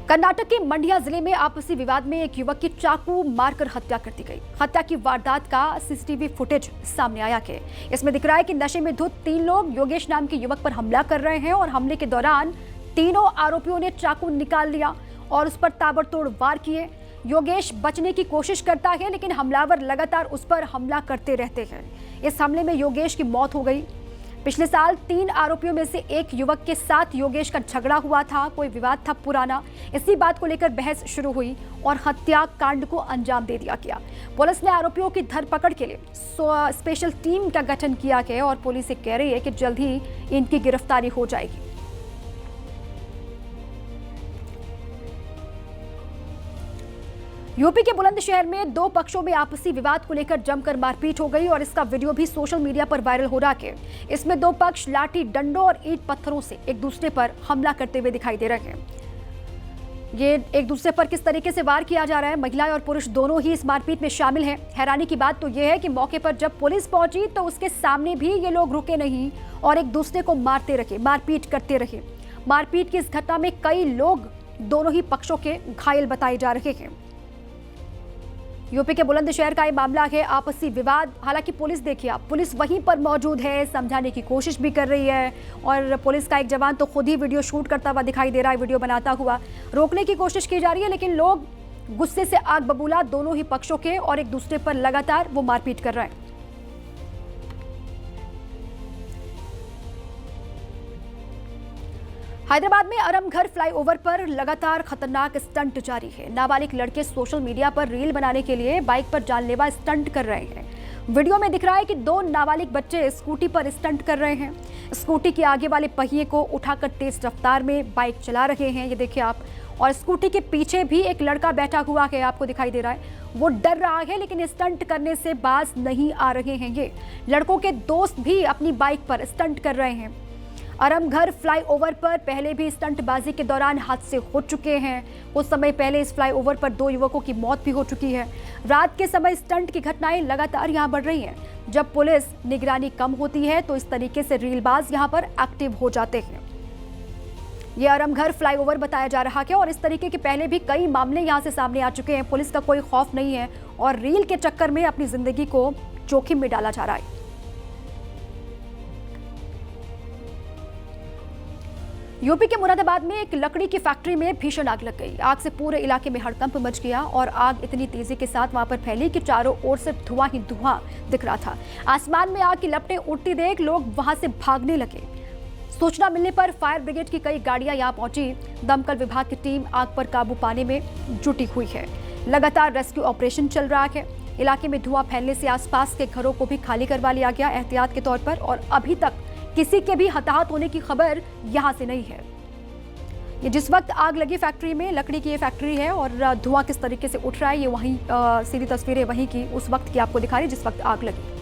कर्नाटक के मंड्या जिले में आपसी विवाद में एक युवक की चाकू मारकर हत्या कर दी गई। हत्या की वारदात का सीसीटीवी फुटेज सामने आया है। इसमें दिख रहा है कि नशे में धुत 3 लोग योगेश नाम के युवक पर हमला कर रहे हैं और हमले के दौरान तीनों आरोपियों ने चाकू निकाल लिया और उस पर ताबड़तोड़ वार किए। योगेश बचने की कोशिश करता है लेकिन हमलावर लगातार उस पर हमला करते रहते हैं। इस हमले में योगेश की मौत हो गई। पिछले साल 3 आरोपियों में से एक युवक के साथ योगेश का झगड़ा हुआ था, कोई विवाद था पुराना। इसी बात को लेकर बहस शुरू हुई और हत्या कांड को अंजाम दे दिया गया। पुलिस ने आरोपियों की धरपकड़ के लिए स्पेशल टीम का गठन किया है और पुलिस ये कह रही है कि जल्द ही इनकी गिरफ्तारी हो जाएगी। यूपी के बुलंदशहर में 2 पक्षों में आपसी विवाद को लेकर जमकर मारपीट हो गई और इसका वीडियो भी सोशल मीडिया पर वायरल हो रहा है। इसमें 2 पक्ष लाठी डंडों और ईंट पत्थरों से एक दूसरे पर हमला करते हुए दिखाई दे रहे हैं। ये एक दूसरे पर किस तरीके से वार किया जा रहा है, महिला और पुरुष दोनों ही इस मारपीट में शामिल हैं। हैरानी की बात तो यह है कि मौके पर जब पुलिस पहुंची तो उसके सामने भी ये लोग रुके नहीं और एक दूसरे को मारते रहे, मारपीट करते रहे। मारपीट की इस घटना में कई लोग दोनों ही पक्षों के घायल बताए जा रहे हैं। यूपी के बुलंदशहर का ये मामला है, आपसी विवाद। हालांकि पुलिस देखिए, आप पुलिस वहीं पर मौजूद है, समझाने की कोशिश भी कर रही है और पुलिस का एक जवान तो खुद ही वीडियो शूट करता हुआ दिखाई दे रहा है, वीडियो बनाता हुआ। रोकने की कोशिश की जा रही है लेकिन लोग गुस्से से आग बबूला दोनों ही पक्षों के और एक दूसरे पर लगातार वो मारपीट कर रहे हैं। हैदराबाद में आरामघर फ्लाईओवर पर लगातार खतरनाक स्टंट जारी है। नाबालिग लड़के सोशल मीडिया पर रील बनाने के लिए बाइक पर जानलेवा स्टंट कर रहे हैं। वीडियो में दिख रहा है कि 2 नाबालिग बच्चे स्कूटी पर स्टंट कर रहे हैं। स्कूटी के आगे वाले पहिए को उठाकर तेज रफ्तार में बाइक चला रहे हैं, ये देखिए आप। और स्कूटी के पीछे भी एक लड़का बैठा हुआ है, आपको दिखाई दे रहा है। वो डर रहा है लेकिन स्टंट करने से बाज नहीं आ रहे हैं। ये लड़कों के दोस्त भी अपनी बाइक पर स्टंट कर रहे हैं। आरामघर फ्लाईओवर पर पहले भी स्टंटबाजी के दौरान हादसे हो चुके हैं। कुछ समय पहले इस फ्लाईओवर पर 2 युवकों की मौत भी हो चुकी है। रात के समय स्टंट की घटनाएं लगातार यहां बढ़ रही हैं। जब पुलिस निगरानी कम होती है तो इस तरीके से रीलबाज यहां पर एक्टिव हो जाते हैं। ये आरामघर फ्लाईओवर बताया जा रहा है और इस तरीके के पहले भी कई मामले यहां से सामने आ चुके हैं। पुलिस का कोई खौफ नहीं है और रील के चक्कर में अपनी जिंदगी को जोखिम में डाला जा रहा है। यूपी के मुरादाबाद में एक लकड़ी की फैक्ट्री में भीषण आग लग गई। आग से पूरे इलाके में हड़कंप मच गया और आग इतनी तेजी के साथ वहां पर फैली कि चारों ओर से धुआं ही धुआं दिख रहा था। आसमान में आग की लपटें उड़ती देख लोग वहां से भागने लगे। सूचना मिलने पर फायर ब्रिगेड की कई गाड़ियां यहां पहुंची। दमकल विभाग की टीम आग पर काबू पाने में जुटी हुई है। लगातार रेस्क्यू ऑपरेशन चल रहा है। इलाके में धुआं फैलने से आसपास के घरों को भी खाली करवा लिया गया एहतियात के तौर पर और अभी तक किसी के भी हताहत होने की खबर यहां से नहीं है। ये जिस वक्त आग लगी फैक्ट्री में, लकड़ी की ये फैक्ट्री है और धुआं किस तरीके से उठ रहा है ये वहीं सीधी तस्वीरें वहीं की उस वक्त की आपको दिखा रही जिस वक्त आग लगी।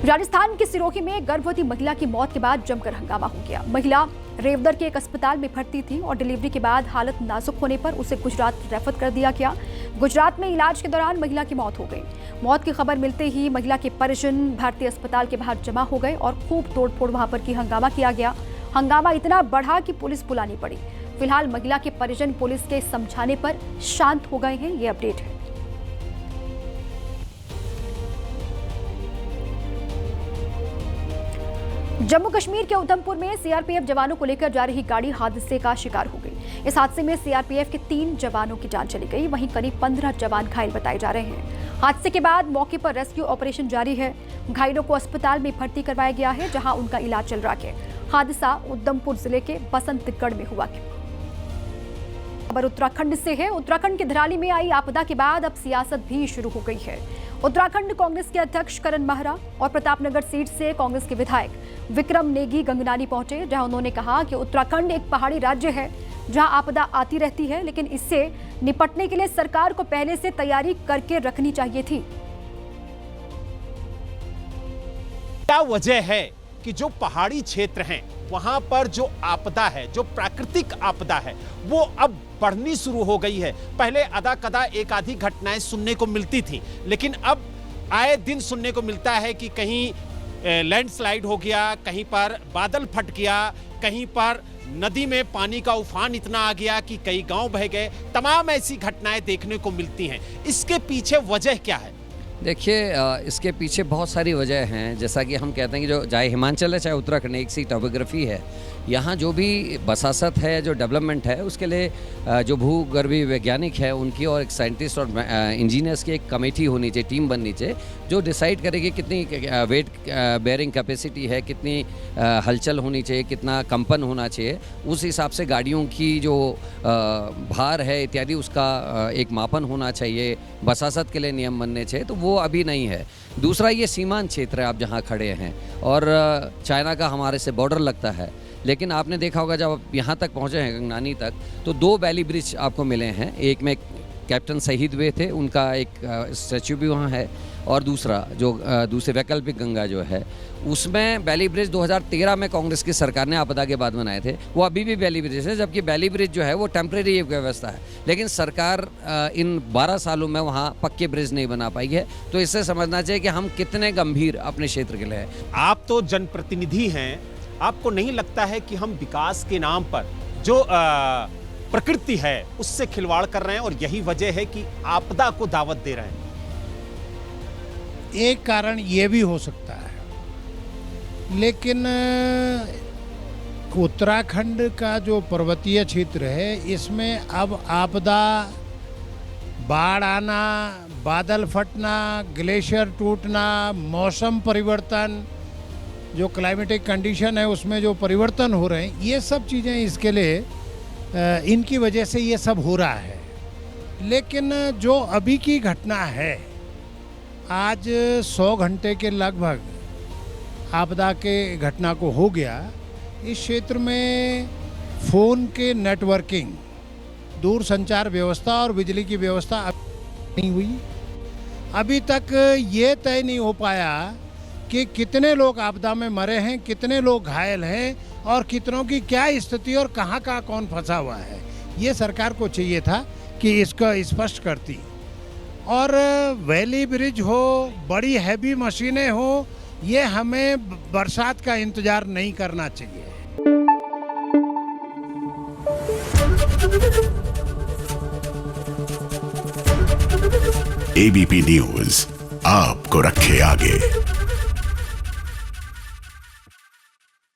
राजस्थान के सिरोही में गर्भवती महिला की मौत के बाद जमकर हंगामा हो गया। महिला रेवदर के एक अस्पताल में भर्ती थी और डिलीवरी के बाद हालत नाजुक होने पर उसे गुजरात रेफर कर दिया गया। गुजरात में इलाज के दौरान महिला की मौत हो गई। मौत की खबर मिलते ही महिला के परिजन भारतीय अस्पताल के बाहर जमा हो गए और खूब तोड़फोड़ वहां पर की हंगामा किया गया। हंगामा इतना बढ़ा कि पुलिस बुलानी पड़ी। फिलहाल महिला के परिजन पुलिस के समझाने पर शांत हो गए हैं। ये अपडेट है। जम्मू कश्मीर के उधमपुर में सीआरपीएफ जवानों को लेकर जा रही गाड़ी हादसे का शिकार हो गई। इस हादसे में सीआरपीएफ के 3 जवानों की जान चली गई, वहीं करीब 15 जवान घायल बताए जा रहे हैं। हादसे के बाद मौके पर रेस्क्यू ऑपरेशन जारी है। घायलों को अस्पताल में भर्ती करवाया गया है जहां उनका इलाज चल रहा है। हादसा उधमपुर जिले के बसंतगढ़ में हुआ है। खबर उत्तराखंड से है। उत्तराखंड के धराली में आई आपदा के बाद अब सियासत भी शुरू हो गई है। उत्तराखंड कांग्रेस के अध्यक्ष करण महरा और प्रतापनगर सीट से कांग्रेस के विधायक विक्रम नेगी गंगनानी पहुंचे, जहां उन्होंने कहा कि उत्तराखंड एक पहाड़ी राज्य है जहां आपदा आती रहती है, लेकिन इससे निपटने के लिए सरकार को पहले से तैयारी करके रखनी चाहिए थी। क्या वजह है कि जो पहाड़ी क्षेत्र हैं वहां पर जो आपदा है, जो प्राकृतिक आपदा है, वो अब बढ़नी शुरू हो गई है। पहले अदा कदा एक आधी घटनाएं सुनने को मिलती थी, लेकिन अब आए दिन सुनने को मिलता है कि कहीं लैंडस्लाइड हो गया, कहीं पर बादल फट गया, कहीं पर नदी में पानी का उफान इतना आ गया कि कई गांव बह गए। तमाम ऐसी घटनाएं देखने को मिलती हैं। इसके पीछे वजह क्या है? देखिए, इसके पीछे बहुत सारी वजह हैं। जैसा कि हम कहते हैं कि जो चाहे हिमाचल है चाहे उत्तराखंड, एक सी टोपोग्राफी है। यहाँ जो भी बसासत है, जो डेवलपमेंट है, उसके लिए जो भूगर्भीय वैज्ञानिक है उनकी और एक साइंटिस्ट और इंजीनियर्स की एक कमेटी होनी चाहिए, टीम बननी चाहिए, जो डिसाइड करेगी कितनी वेट बेयरिंग कैपेसिटी है, कितनी हलचल होनी चाहिए, कितना कंपन होना चाहिए। उस हिसाब से गाड़ियों की जो भार है इत्यादि उसका एक मापन होना चाहिए। बसासत के लिए नियम बनने चाहिए, तो वो अभी नहीं है। दूसरा, ये सीमांत क्षेत्र है, आप जहाँ खड़े हैं, और चाइना का हमारे से बॉर्डर लगता है। लेकिन आपने देखा होगा जब आप यहाँ तक पहुँचे हैं गंगनानी तक, तो 2 बैली ब्रिज आपको मिले हैं। एक में कैप्टन शहीद हुए थे, उनका एक स्टैचू भी वहाँ है, और दूसरा जो दूसरे वैकल्पिक गंगा जो है उसमें बैली ब्रिज 2013 में कांग्रेस की सरकार ने आपदा के बाद बनाए थे, वो अभी भी बैली ब्रिज है। जबकि बैली ब्रिज जो है वो टेम्प्रेरी एक व्यवस्था है, लेकिन सरकार इन 12 सालों में वहाँ पक्के ब्रिज नहीं बना पाई है। तो इससे समझना चाहिए कि हम कितने गंभीर अपने क्षेत्र के लिए हैं। आप तो जनप्रतिनिधि हैं, आपको नहीं लगता है कि हम विकास के नाम पर जो प्रकृति है उससे खिलवाड़ कर रहे हैं और यही वजह है कि आपदा को दावत दे रहे हैं? एक कारण ये भी हो सकता है, लेकिन उत्तराखंड का जो पर्वतीय क्षेत्र है इसमें अब आपदा, बाढ़ आना, बादल फटना, ग्लेशियर टूटना, मौसम परिवर्तन, जो क्लाइमेटिक कंडीशन है उसमें जो परिवर्तन हो रहे हैं, ये सब चीज़ें इसके लिए इनकी वजह से ये सब हो रहा है। लेकिन जो अभी की घटना है, आज 100 घंटे के लगभग आपदा के घटना को हो गया। इस क्षेत्र में फ़ोन के नेटवर्किंग, दूर संचार व्यवस्था और बिजली की व्यवस्था अभी नहीं हुई। अभी तक ये तय नहीं हो पाया कि कितने लोग आपदा में मरे हैं, कितने लोग घायल हैं और कितनों की क्या स्थिति और कहाँ कहाँ कौन फंसा हुआ है। ये सरकार को चाहिए था कि इसको स्पष्ट करती। और वैली ब्रिज हो, बड़ी हैवी मशीनें हो, ये हमें बरसात का इंतजार नहीं करना चाहिए। एबीपी न्यूज़ आपको रखे आगे।